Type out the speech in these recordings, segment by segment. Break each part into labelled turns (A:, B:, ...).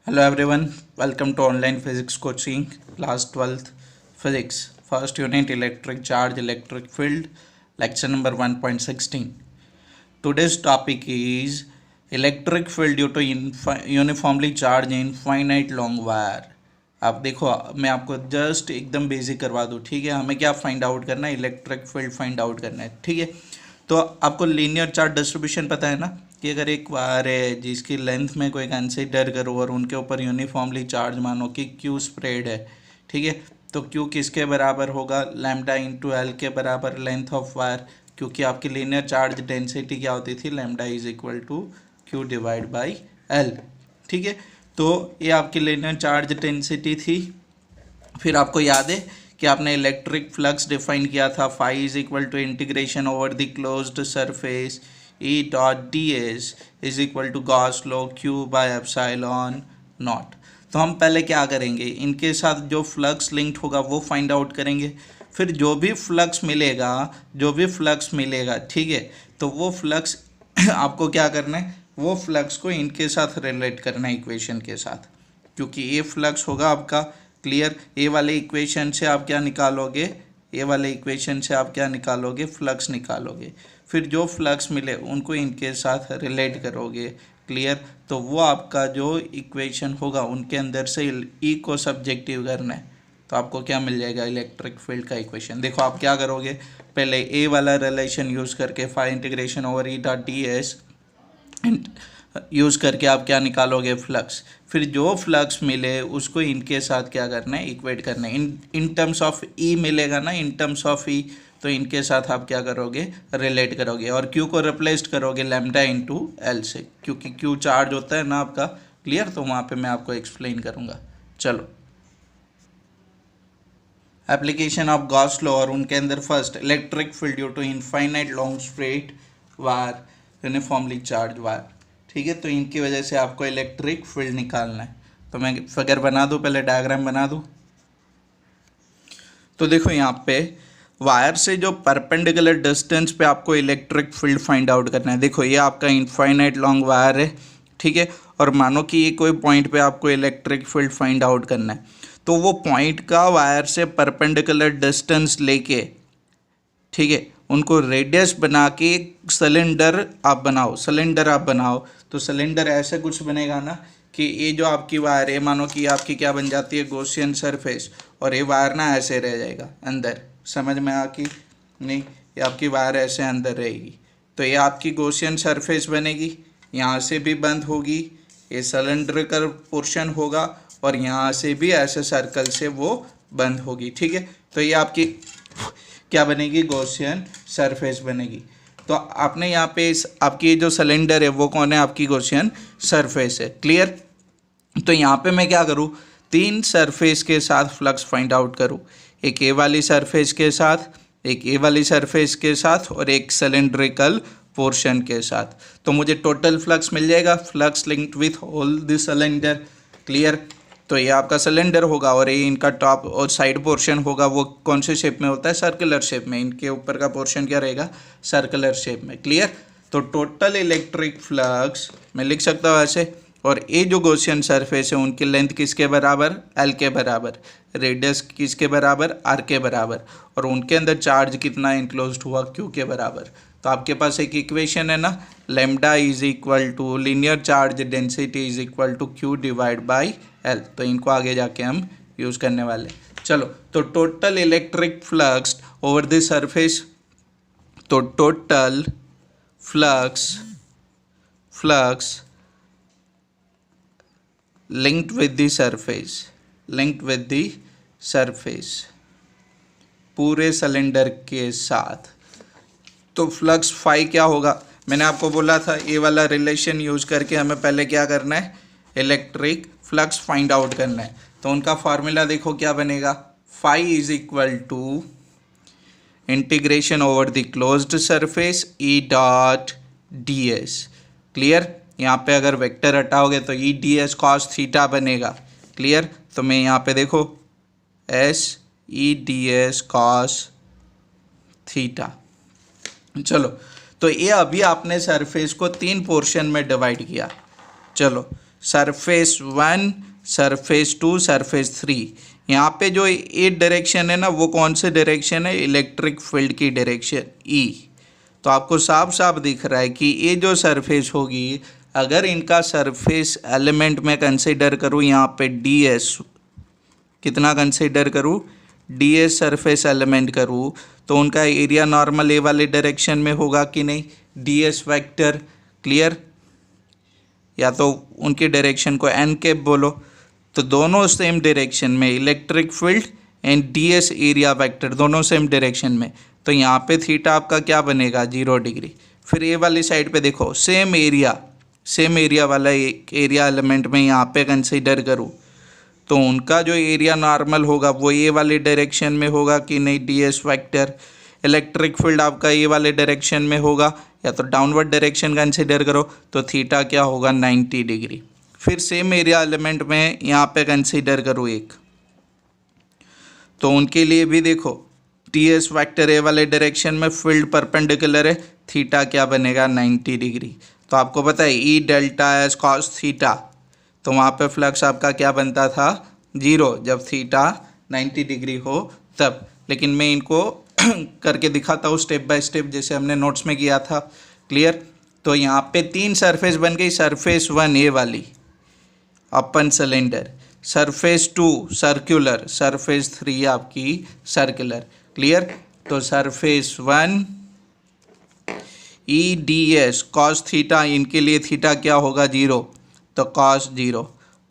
A: Hello everyone, welcome to online physics coaching, class 12th physics, first unit electric charge, electric field, lecture number 1.16. Today's topic is electric field due to uniformly charged infinite long wire. आप देखो मैं आपको just एकदम basic करवा दूँ, ठीक है। हमें क्या फाइंड आउट करना है, इलेक्ट्रिक फील्ड फाइंड आउट करना है, ठीक है। तो आपको लीनियर चार्ज डिस्ट्रीब्यूशन पता है ना, कि अगर एक वायर है जिसकी लेंथ में कोई कंसीडर करो और उनके ऊपर यूनिफॉर्मली चार्ज मानो कि क्यू स्प्रेड है, ठीक है। तो क्यू किसके बराबर होगा, लैम्डा इंटू एल के बराबर लेंथ ऑफ वायर, क्योंकि आपकी लीनियर चार्ज डेंसिटी क्या होती थी, lambda is equal to q divide by l, ठीक है। तो ये आपकी लीनियर चार्ज डेंसिटी थी। फिर आपको याद है कि आपने इलेक्ट्रिक फ्लक्स डिफाइन किया था, phi is equal to integration over the closed surface E dot d s is equal to Gauss law q by epsilon naught. तो हम पहले क्या करेंगे, इनके साथ जो फ्लक्स लिंक्ड होगा वो फाइंड आउट करेंगे। फिर जो भी फ्लक्स मिलेगा, ठीक है, तो वो फ्लक्स आपको क्या करना है, वो फ्लक्स को इनके साथ रिलेट करना है इक्वेशन के साथ, क्योंकि ये फ्लक्स होगा आपका, क्लियर। ए वाले इक्वेशन से आप क्या निकालोगे, फ्लक्स निकालोगे। फिर जो फ्लक्स मिले उनको इनके साथ रिलेट करोगे, क्लियर। तो वो आपका जो इक्वेशन होगा उनके अंदर से ई को सब्जेक्टिव करना है, तो आपको क्या मिल जाएगा, इलेक्ट्रिक फील्ड का इक्वेशन। देखो आप क्या करोगे, पहले ए वाला रिलेशन यूज़ करके phi integration over E dot d s use करके आप क्या निकालोगे, फ्लक्स। फिर जो फ्लक्स मिले उसको इनके साथ क्या करना है, इक्वेट करना है। इन टर्म्स ऑफ ई मिलेगा ना, इन टर्म्स ऑफ ई, तो इनके साथ आप क्या करोगे, रिलेट करोगे और क्यू को रिप्लेस करोगे लैम्डा इंटू एल से, क्योंकि क्यू चार्ज होता है ना आपका, क्लियर। तो वहाँ पे मैं आपको एक्सप्लेन करूँगा। चलो, एप्लीकेशन ऑफ गॉस लॉ और उनके अंदर first electric field due to infinite long straight wire, uniformly charge wire, ठीक है। तो इनकी वजह से आपको इलेक्ट्रिक फील्ड निकालना है। तो मैं फिगर बना दूँ, पहले डायग्राम बना दूँ। तो देखो यहाँ पे वायर से जो परपेंडिकुलर डिस्टेंस पे आपको इलेक्ट्रिक फील्ड फाइंड आउट करना है। देखो ये आपका इनफाइनाइट लॉन्ग वायर है, ठीक है, और मानो कि ये कोई पॉइंट पे आपको इलेक्ट्रिक फील्ड फाइंड आउट करना है। तो वो पॉइंट का वायर से परपेंडिकुलर डिस्टेंस लेके, ठीक है, उनको रेडियस बना के एक सिलेंडर आप बनाओ। तो सिलेंडर ऐसे कुछ बनेगा ना कि ये जो आपकी वायर है, मानो कि आपकी क्या बन जाती है, गॉसियन सरफेस, और ये वायर ना ऐसे रह जाएगा अंदर। समझ में आ कि नहीं, ये आपकी वायर ऐसे अंदर रहेगी। तो ये आपकी गॉसियन सरफेस बनेगी, यहाँ से भी बंद होगी, ये सिलेंड्रिकल पोर्शन होगा, और यहाँ से भी ऐसे सर्कल से वो बंद होगी, ठीक है। तो ये आपकी क्या बनेगी, गॉसियन सरफेस बनेगी। तो आपने यहाँ पे आपकी जो सिलेंडर है वो कौन है, आपकी गॉसियन सरफेस है, क्लियर। तो यहाँ पे मैं क्या करूँ, तीन सरफेस के साथ फ्लक्स फाइंड आउट करूँ, एक ए वाली सरफेस के साथ, एक ए वाली सरफेस के साथ, और एक सिलेंड्रिकल पोर्शन के साथ। तो मुझे टोटल फ्लक्स मिल जाएगा, flux linked with all the cylinder, clear. तो ये आपका सिलेंडर होगा और ये इनका टॉप और साइड पोर्शन होगा, वो कौन से शेप में होता है, सर्कुलर शेप में। इनके ऊपर का पोर्शन क्या रहेगा, सर्कुलर शेप में, क्लियर। तो टोटल इलेक्ट्रिक फ्लक्स मैं लिख सकता हूँ ऐसे, और ये जो गॉसियन सरफेस है उनकी लेंथ किसके बराबर, एल के बराबर, रेडियस किसके बराबर, आर के बराबर, और उनके अंदर चार्ज कितना इंक्लोज्ड हुआ, क्यू के बराबर। तो आपके पास एक इक्वेशन है ना, lambda is equal to linear charge density is equal to q divide by l. तो इनको आगे जाके हम यूज़ करने वाले। चलो, तो total electric flux over the surface, तो total flux linked with the surface पूरे सिलेंडर के साथ। तो फ्लक्स फाई क्या होगा, मैंने आपको बोला था ये वाला रिलेशन यूज़ करके हमें पहले क्या करना है, इलेक्ट्रिक फ्लक्स फाइंड आउट करना है। तो उनका फार्मूला देखो क्या बनेगा, phi is equal to integration over the closed surface E dot d s, clear. यहाँ पे अगर वेक्टर हटाओगे तो E D S cos theta बनेगा, क्लियर। तो मैं यहाँ पे देखो s E D S cos theta. चलो, तो ये अभी आपने सरफेस को तीन पोर्शन में डिवाइड किया। चलो, सरफेस 1, सरफेस 2, सरफेस 3। यहाँ पे जो ए डायरेक्शन है ना, वो कौन से डायरेक्शन है? इलेक्ट्रिक फील्ड की डायरेक्शन ई। तो आपको साफ साफ दिख रहा है कि ये जो सरफेस होगी, अगर इनका सरफेस एलिमेंट में कंसिडर करूँ यहाँ पे डी एस, कितना कंसिडर करूँ? डी एस सरफेस एलिमेंट करूँ, तो उनका एरिया नॉर्मल ए वाले डायरेक्शन में होगा कि नहीं? D S vector. क्लियर? या तो उनकी डायरेक्शन को एन कैप बोलो। तो दोनों सेम डायरेक्शन में, electric field and D S area vector दोनों सेम डायरेक्शन में। तो यहाँ पे थीटा आपका क्या बनेगा? 0 डिग्री। फिर ए वाली साइड पे देखो, सेम एरिया वाला एक एरिया एलिमेंट में यहाँ पे कंसिडर करूँ, तो उनका जो एरिया नॉर्मल होगा वो ए वाले डायरेक्शन में होगा कि नहीं? D S vector. Electric field आपका ए वाले डायरेक्शन में होगा, या तो डाउनवर्ड डायरेक्शन कंसिडर करो, तो थीटा क्या होगा? 90 डिग्री। फिर सेम एरिया एलिमेंट में यहाँ पे कंसिडर करो एक, तो उनके लिए भी देखो टी एस वैक्टर ए वाले डायरेक्शन में, फील्ड परपेंडिकुलर है, थीटा क्या बनेगा? 90 डिग्री। तो आपको पता है ई डेल्टा एस कॉस थीटा, तो वहाँ पे फ्लक्स आपका क्या बनता था? 0, जब थीटा 90 डिग्री हो तब। लेकिन मैं इनको करके दिखाता हूँ स्टेप बाय स्टेप, जैसे हमने नोट्स में किया था। क्लियर? तो यहाँ पे 3 सरफेस बन गई। सरफेस 1 ए वाली open cylinder, surface 2 circular, surface 3 आपकी सर्कुलर। क्लियर? तो surface 1 E D S cos theta, इनके लिए थीटा क्या होगा? 0, तो cos 0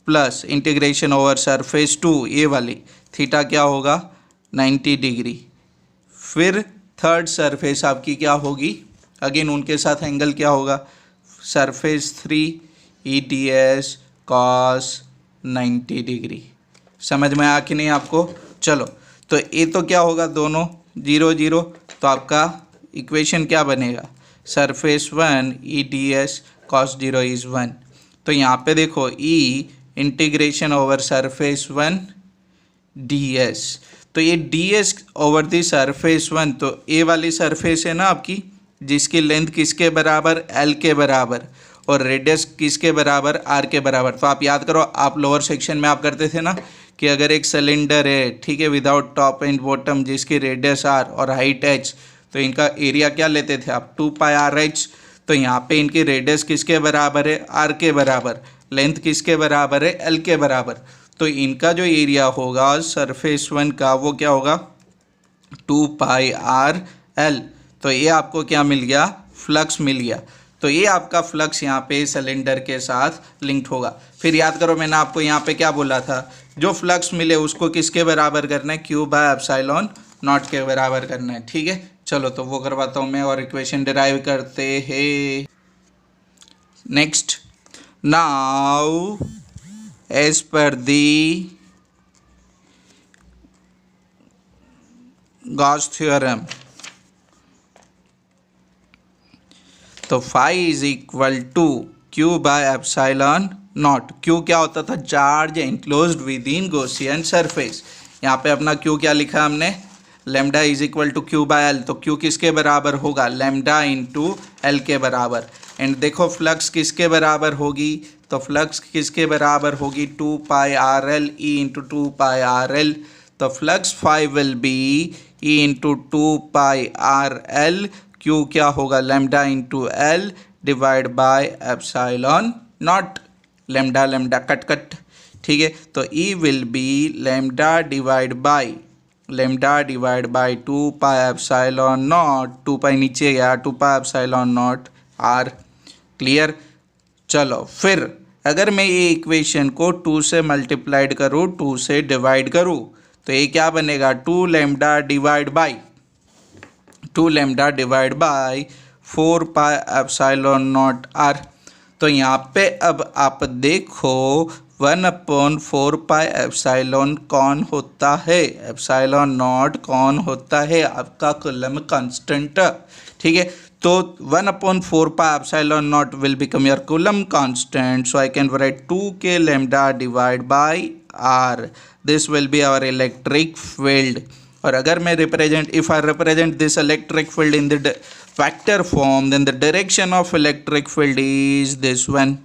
A: plus integration over surface 2 ए वाली, थीटा क्या होगा? 90 डिग्री। फिर थर्ड सरफेस आपकी क्या होगी? अगेन उनके साथ एंगल क्या होगा? Surface 3 E D S cos 90 degree. समझ में आया कि नहीं आपको? चलो, तो ये तो क्या होगा? दोनों 0 0, तो आपका इक्वेशन क्या बनेगा? Surface 1 E D S cos 0 is 1। तो यहाँ पे देखो E integration over surface 1 D S, तो ये D S over the surface 1, तो ए वाली सरफेस है ना आपकी, जिसकी लेंथ किसके बराबर? एल के बराबर, और रेडियस किसके बराबर? आर के बराबर। तो आप याद करो, आप लोअर सेक्शन में आप करते थे ना कि अगर एक सिलेंडर है, ठीक है, विदाउट टॉप एंड बॉटम, जिसकी रेडियस आर और हाइट एच, तो इनका एरिया क्या लेते थे आप? 2 पाई आर एच। तो यहाँ पे इनकी रेडियस किसके बराबर है? आर के बराबर। लेंथ किसके बराबर है? एल के बराबर। तो इनका जो एरिया होगा सरफेस 1 का, वो क्या होगा? 2 पाई आर एल। तो ये आपको क्या मिल गया? फ्लक्स मिल गया। तो ये आपका फ्लक्स यहाँ पे सिलेंडर के साथ लिंक्ड होगा। फिर याद करो, मैंने आपको यहाँ पे क्या बोला था? जो फ्लक्स मिले उसको किसके बराबर करना है? क्यू बाय एप्सिलॉन नॉट के बराबर करना है। ठीक है, चलो तो वो करवाता हूँ मैं, और इक्वेशन डिराइव करते हैं। Next, now as per the Gauss theorem, तो phi is equal to q by epsilon naught. Q क्या होता था? Charge enclosed within Gaussian surface. यहाँ पे अपना क्यू क्या लिखा हमने? Lambda is equal to q by l. तो क्यू किसके बराबर होगा? लेमडा इंटू एल के बराबर। एंड देखो फ्लक्स किसके बराबर होगी? तो फ्लक्स किसके बराबर होगी? 2 pi R L E into 2 pi R L. तो flux phi will be E into 2 pi R L. Q क्या होगा? Lambda into L divide by epsilon naught. Lambda lambda cut cut, ठीक है। तो E will be lambda divide by 2 pi epsilon naught. 2 pi नीचे गया, 2 pi epsilon naught R. Clear? चलो फिर अगर मैं ये इक्वेशन को 2 से मल्टीप्लाइड करूँ, 2 से डिवाइड करूँ, तो ये क्या बनेगा? 2 lambda divide by 4 pi epsilon naught r. तो यहाँ पे अब आप देखो 1/4 पाई एप्सिलॉन कौन होता है? एप्सिलॉन नॉट कौन होता है? आपका कूलम कांस्टेंट। ठीक है, तो 1/4 pi epsilon naught will become your Coulomb constant. So I can write 2k lambda divide by r. This will be our electric field. और अगर मैं if I represent this electric field in the vector form, then the direction of electric field is this one.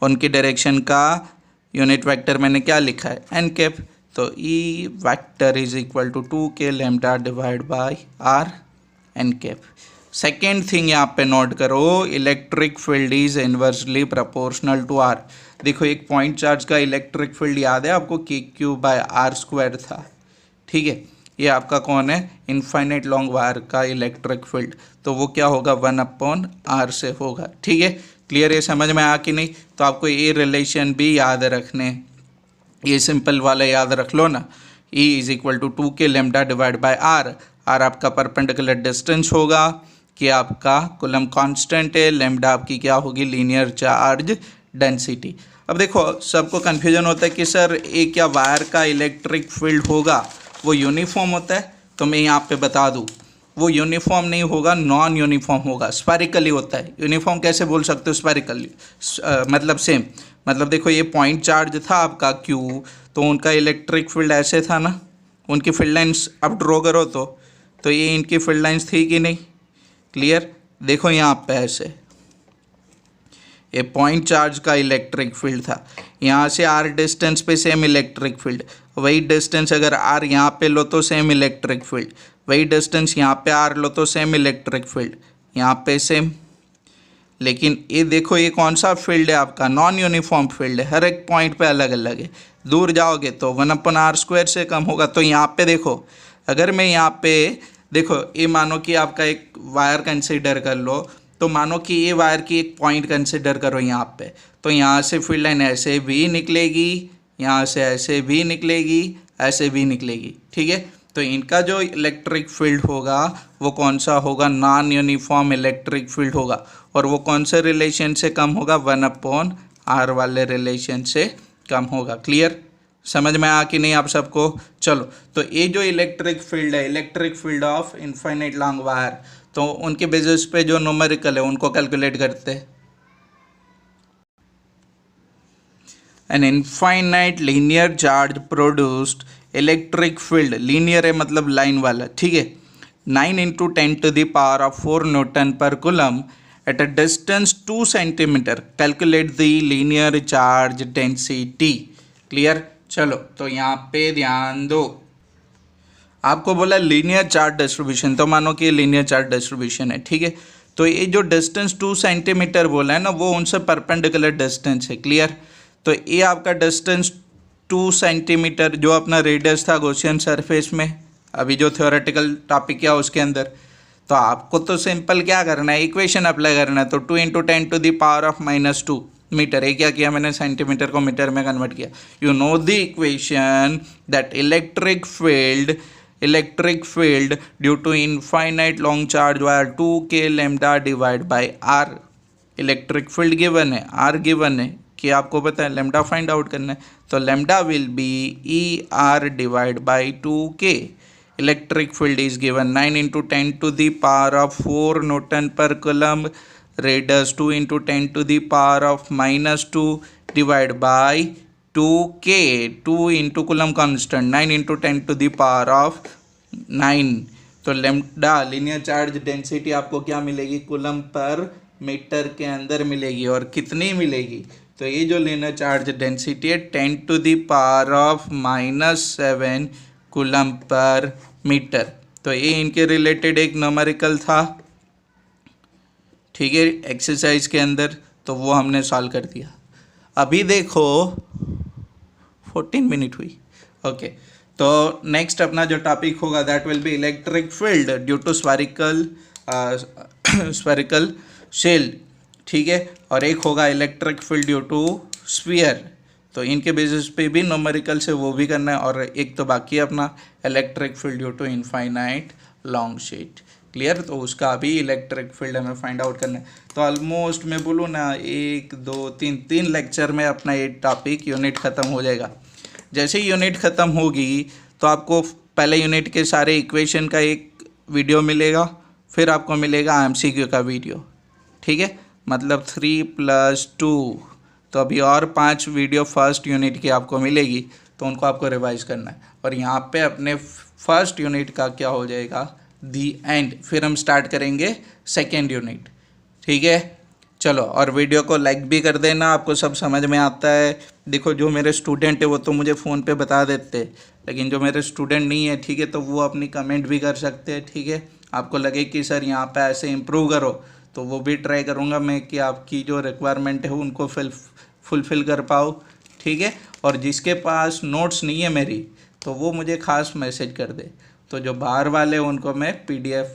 A: उनकी direction का unit vector मैंने क्या लिखा है, n cap. तो E vector is equal to 2k lambda divide by R n cap. Second thing यहाँ पे note करो, electric field is inversely proportional to R. देखो एक पॉइंट चार्ज का इलेक्ट्रिक फील्ड याद है आपको, k3/r² था, ठीक है। ये आपका कौन है, इनफाइनाइट लॉन्ग वायर का इलेक्ट्रिक फील्ड, तो वो क्या होगा 1/r से होगा, ठीक है। क्लियर, ये समझ में आ कि नहीं। तो आपको ये रिलेशन भी याद रखने, ये सिंपल वाला याद रख लो ना, E is equal to 2k lambda divide by R. R आपका परपेंडिकुलर डिस्टेंस होगा, कि आपका कूलम कांस्टेंट है, लैम्डा आपकी क्या होगी, लीनियर चार्ज डेंसिटी। अब देखो सबको कन्फ्यूजन होता है कि सर ये क्या वायर का इलेक्ट्रिक फील्ड होगा वो यूनिफॉर्म होता है, तो मैं यहाँ पे बता दूँ वो यूनिफॉर्म नहीं होगा, नॉन यूनिफॉर्म होगा, स्फेरिकली होता है। यूनिफॉर्म कैसे बोल सकते हो, स्फेरिकली मतलब सेम। मतलब देखो ये पॉइंट चार्ज था आपका Q, तो उनका इलेक्ट्रिक फील्ड ऐसे था ना, उनकी फील्ड लाइन्स अब ड्रॉ करो तो ये इनकी फील्ड लाइन्स थी कि नहीं। क्लियर, देखो यहाँ पे ऐसे ये पॉइंट चार्ज का इलेक्ट्रिक फील्ड था, यहाँ से r डिस्टेंस पे सेम इलेक्ट्रिक फील्ड, वही डिस्टेंस अगर r यहाँ पे लो तो सेम इलेक्ट्रिक फील्ड, वही डिस्टेंस यहाँ पे r लो तो सेम इलेक्ट्रिक फील्ड, यहाँ पे सेम। लेकिन ये देखो ये कौन सा फील्ड है आपका, नॉन यूनिफॉर्म फील्ड है, हर एक पॉइंट पे अलग अलग है। दूर जाओगे तो 1/r² से कम होगा। तो यहाँ पे देखो, अगर मैं यहाँ पे देखो ये मानो कि आपका एक वायर कंसिडर कर लो, तो मानो कि ये वायर की एक पॉइंट कंसिडर करो यहाँ पे, तो यहाँ से फील्ड लाइन ऐसे भी निकलेगी, यहाँ से ऐसे भी निकलेगी, ऐसे भी निकलेगी, ठीक है। तो इनका जो इलेक्ट्रिक फील्ड होगा वो कौन सा होगा, नॉन यूनिफॉर्म इलेक्ट्रिक फील्ड होगा। और वो कौन से रिलेशन से कम होगा, 1/r वाले रिलेशन से कम होगा। क्लियर, समझ में आ कि नहीं आप सबको। चलो, तो ये जो इलेक्ट्रिक फील्ड है, electric field of infinite long wire, तो उनके बेसिस पे जो न्यूमेरिकल है उनको कैलकुलेट करते हैं। An infinite linear charge produced electric field, linear है मतलब लाइन वाला, ठीक है, 9 × 10⁴ newton per coulomb at a distance 2 centimetre. Calculate the linear charge density. Clear, चलो तो यहाँ पे ध्यान दो, आपको बोला लीनियर चार्ज डिस्ट्रीब्यूशन, तो मानो कि लीनियर चार्ज डिस्ट्रीब्यूशन है, ठीक है। तो ये जो डिस्टेंस 2 सेंटीमीटर बोला है ना, वो उनसे परपेंडिकुलर डिस्टेंस है। क्लियर, तो ये आपका डिस्टेंस 2 सेंटीमीटर जो अपना रेडियस था गॉसियन सरफेस में, अभी जो थ्योरेटिकल टॉपिक है उसके अंदर, तो आपको तो सिंपल क्या करना है, इक्वेशन अप्लाई करना है। तो 2 × 10⁻⁻2 मीटर, ये क्या किया मैंने, सेंटीमीटर को मीटर में कन्वर्ट किया। You know the equation that electric field due to infinite long charge wire 2k lambda divide by r। Electric field given है, r गिवन है, कि आपको पता है लैम्डा फाइंड आउट करना है, तो lambda will be ER divide by 2k। Electric field is given 9 × 10⁴ newton per coulomb, radius 2 × 10⁻⁻2 divide by 2k, 2 × coulomb constant, 9 × 10⁻9। तो लैम्डा लीनियर चार्ज डेंसिटी आपको क्या मिलेगी, कूलम पर मीटर के अंदर मिलेगी, और कितनी मिलेगी, तो ये जो लीनियर चार्ज डेंसिटी है 10⁻⁻7 कूलम पर मीटर। तो ये इनके रिलेटेड एक न्यूमेरिकल था, ठीक है, एक्सरसाइज के अंदर, तो वो हमने सॉल्व कर दिया। अभी देखो 14 मिनट हुई, ओके। तो नेक्स्ट अपना जो टॉपिक होगा that will be electric field due to spherical shell, ठीक है, और एक होगा electric field due to sphere. तो इनके बेसिस पे भी न्यूमेरिकल से वो भी करना है, और एक तो बाकी है अपना electric field due to infinite long sheet. Clear, तो उसका भी इलेक्ट्रिक फील्ड हमें फाइंड आउट करना है। तो ऑलमोस्ट मैं बोलूँ ना 1 2 3 लेक्चर में अपना ये टॉपिक यूनिट ख़त्म हो जाएगा। जैसे ही यूनिट ख़त्म होगी तो आपको पहले यूनिट के सारे इक्वेशन का एक वीडियो मिलेगा, फिर आपको मिलेगा MCQ का वीडियो, ठीक है, मतलब 3+2। तो अभी और 5 वीडियो फर्स्ट यूनिट की आपको मिलेगी, तो उनको आपको रिवाइज करना है। और यहाँ पे अपने फर्स्ट यूनिट का क्या हो जाएगा, दी एंड। फिर हम स्टार्ट करेंगे सेकेंड यूनिट, ठीक है। चलो, और वीडियो को लाइक भी कर देना, आपको सब समझ में आता है। देखो, जो मेरे स्टूडेंट है वो तो मुझे फ़ोन पे बता देते, लेकिन जो मेरे स्टूडेंट नहीं है, ठीक है, तो वो अपनी कमेंट भी कर सकते हैं, ठीक है। आपको लगे कि सर यहाँ पे ऐसे इम्प्रूव करो, तो वो भी ट्राई करूँगा मैं कि आपकी जो रिक्वायरमेंट है उनको फुलफ़िल कर पाऊँ, ठीक है। और जिसके पास नोट्स नहीं है मेरी, तो वो मुझे ख़ास मैसेज कर दे, तो जो बाहर वाले उनको मैं PDF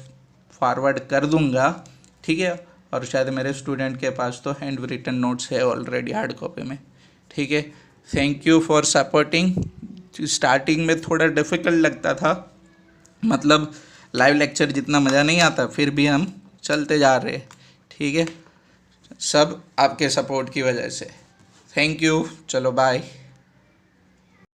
A: फॉरवर्ड कर दूंगा, ठीक है। और शायद मेरे स्टूडेंट के पास तो हैंड रिटन नोट्स है ऑलरेडी हार्ड कॉपी में, ठीक है। Thank you for supporting. Starting में थोड़ा डिफ़िकल्ट लगता था, मतलब लाइव लेक्चर जितना मज़ा नहीं आता, फिर भी हम चलते जा रहे हैं, ठीक है। सब आपके सपोर्ट की वजह से। थैंक यू, चलो बाय।